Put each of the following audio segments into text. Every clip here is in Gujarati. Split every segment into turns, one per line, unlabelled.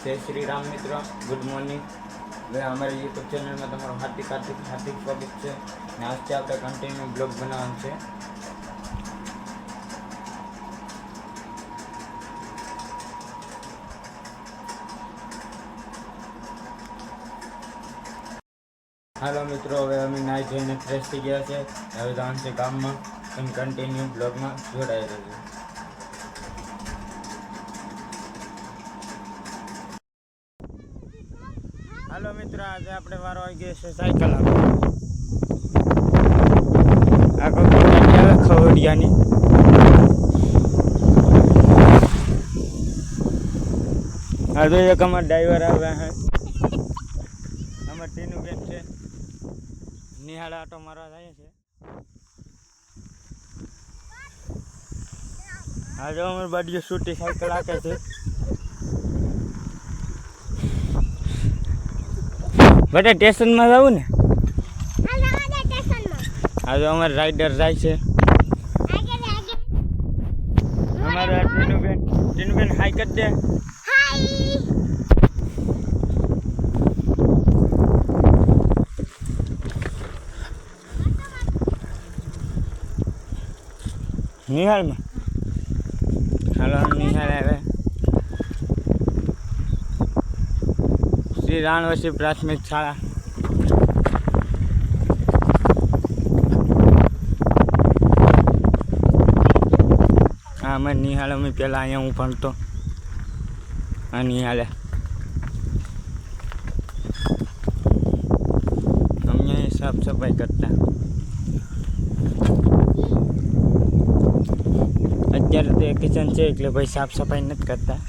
जय श्री राम मित्रों, गुड मॉर्निंग। वे हमारे यूट्यूब चैनल में तमाરું हार्दिक स्वागत है। आज से આપણે કન્ટિન્યુ બ્લોગ બનાવવાનું છે। હાલો મિત્રો, હવે અમે નાઈ ધોઈને ફ્રેશ થઈ ગયા છે। હવે જવાનું છે કામમાં। તમે કન્ટિન્યુ બ્લોગમાં જોડાઈ રહેજો। હાલો મિત્રો, આજે આપણે વારો આવી ગયો છે સાયકલ આગળ ખવડિયાની। આજે એક અમારા ડ્રાઈવર આવ્યા હે, અમારા ટીનું બેન છે, નિહાળ આટો મારવા જાય છે। આજે અમારી બાડીઓ છૂટી સાયકલ આકે છે। બેટા સ્ટેશનમાં જવું ને? આજે અમારે રાઈડર જાય છે। અમારા ટીનુબેન હાઈ કરી દે। નિહાળમાં હાલો નિહાળ આવે શ્રી રાણવસી પ્રાથમિક શાળા। હા, અમે નિહાળ અમે પહેલાં અહીંયા હું ભણતો। આ નિહાળે અમે સાફ સફાઈ કરતા। અત્યારે તો કિચન છે એટલે ભાઈ સાફ સફાઈ નથી કરતા।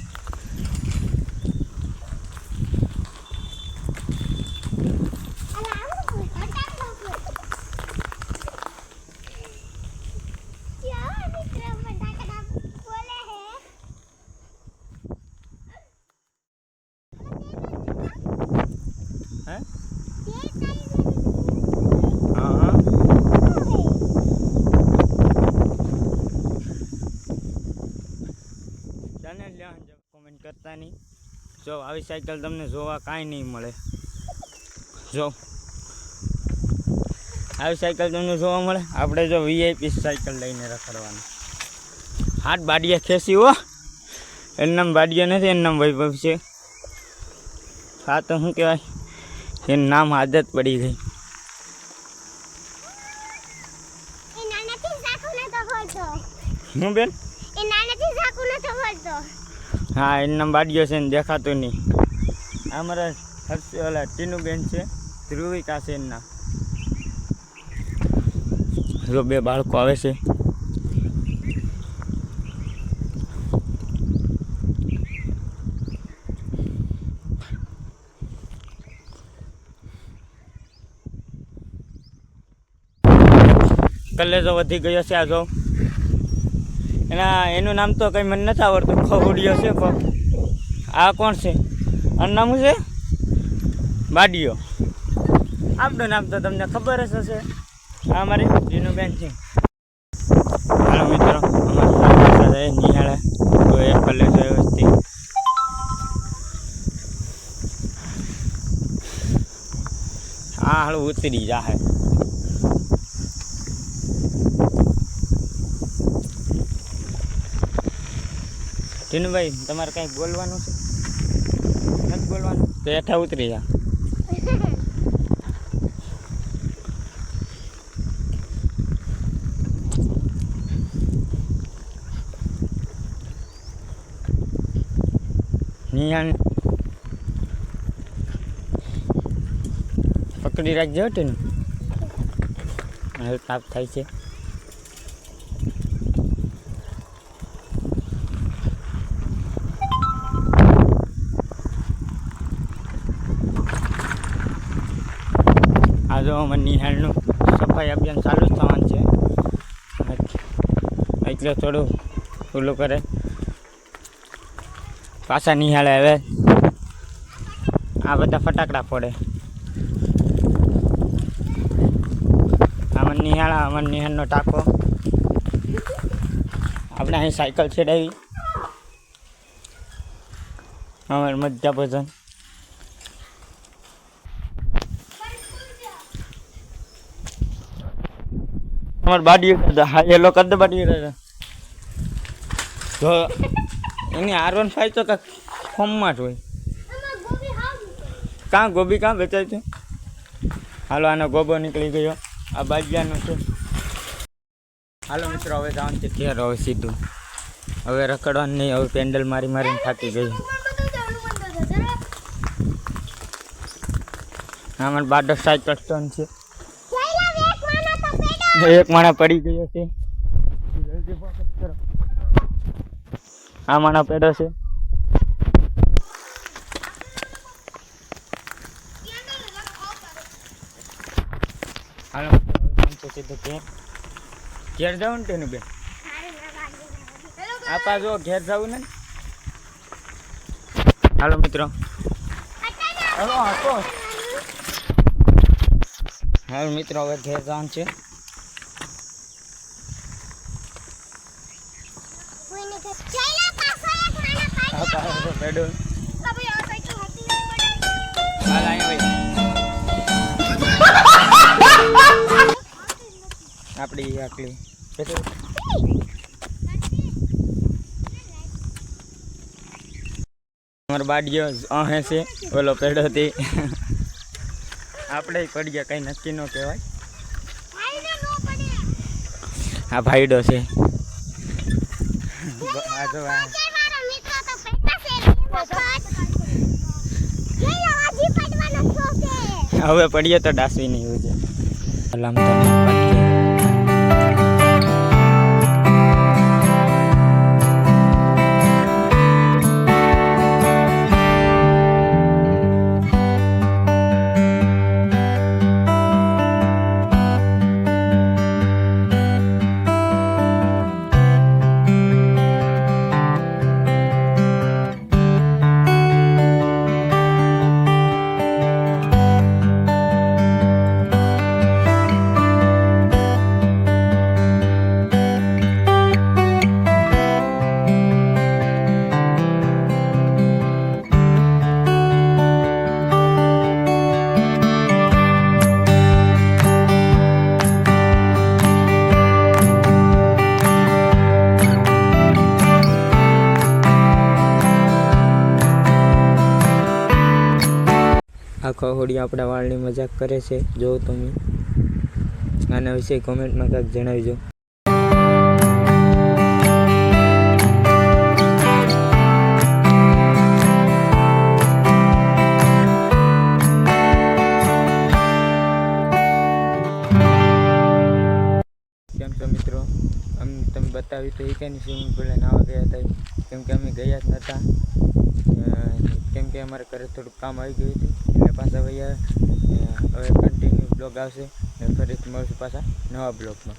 કોમેન્ટ કરતા નહીં। જો આવી સાયકલ તમને જોવા કાંઈ નહીં મળે। જો આવી સાયકલ તમને જોવા મળે। આપણે જો વીઆઈપી સાયકલ લઈને રખડવાનું। હાથ બાડિયા ખેંચી હો, એનું નામ બાડિયા નથી, એનું નામ વૈભવ છે। હા તો શું કહેવાય, એનું નામ આદત પડી ગઈ। હું બેન હા, એનું નામ બાડિયો છે ને દેખાતું નહીં। અમારા ઓલા ટીનુબેન છે, ધ્રુવિકા છે એના। જો બે બાળકો આવે છે। કલેજો વધી ગયો છે। આ જો એનું નામ તો કંઈ મને નથી આવડતું, ખવડિયો છે કોક। આ કોણ છે? આનું નામ છે બાડિયો। આપણું નામ તો તમને ખબર જ હશે। આ અમારી ટીનુબેન છે। હાલો મિત્રો, અમારે નિહાળે તો એક કલેજ વ્યવસ્થિત આ હાલું ઉતરી જાહે। ટીનુભાઈ, તમારે કંઈક બોલવાનું છે? નથી બોલવાનું તો હેઠા ઉતરી જા। નિહાળ પકડી રાખજો ટીનુ, તાપ થાય છે। આ જો અમારે નિહાળનું સફાઈ અભિયાન ચાલુ જ થવાનું છે, એટલે થોડું ઓલું કરે। પાછા નિહાળે હવે આ બધા ફટાકડા ફોડે। અમારે નિહાળનો ટાંકો આપણે અહીં સાયકલ છેડાવી। અમારે મજા પસંદ અમારે બાડી હા એ લોકો જ બાડી તો એની R15 તો કાંક ફોર્મમાં જ હોય. કાં ગોબી કાં વેચાય છે? હાલો આનો ગોબો નીકળી ગયો. આ બાજિયાનો છે. હાલો મિત્રો હવે જવાનું છે ઘેર. હવે સીધું હવે રખડવાનું નહીં. હવે પેન્ડલ મારી મારીને થાકી ગઈ. આમાં બાડો સાયકલ સ્ટોન છે. એક માણા પડી ગયો છે. જલ્દી ફોકસ કરો. આ માણા પેડો છે. હાલો સીધું ઘેર જવું ને તેનું બેન આપા જો ઘેર જવું ને. હાલો મિત્રો હાલો મિત્રો હવે ઘેર જવાનું છે. પેડો હાલ અહીંયા આપણી આટલી અમારો બાડીઓ અહે છે. ઓલો પેડો હતી આપણે પડી ગયા કઈ નક્કી ન કહેવાય. આ ભાઈડો છે. હવે પડીએ તો ડાસવી નહીં હોય છે. આખો હોડી આપણા વાળની મજાક કરે છે. જો તમે આના વિશે કોમેન્ટમાં કાંઈક જણાવજો. કેમ છો મિત્રો? તમે બતાવ્યું તો એ કંઈ સ્વિમિંગ પુલને નાવા ગયા હતા. કેમ કે અમે ગયા જ નહોતા. કેમ કે અમારે ઘરે થોડુંક કામ આવી ગયું હતું એટલે પાછા વૈયા. હવે કન્ટિન્યુ બ્લોગ આવશે ને ફરીથી મળશું પાછા નવા બ્લોગમાં.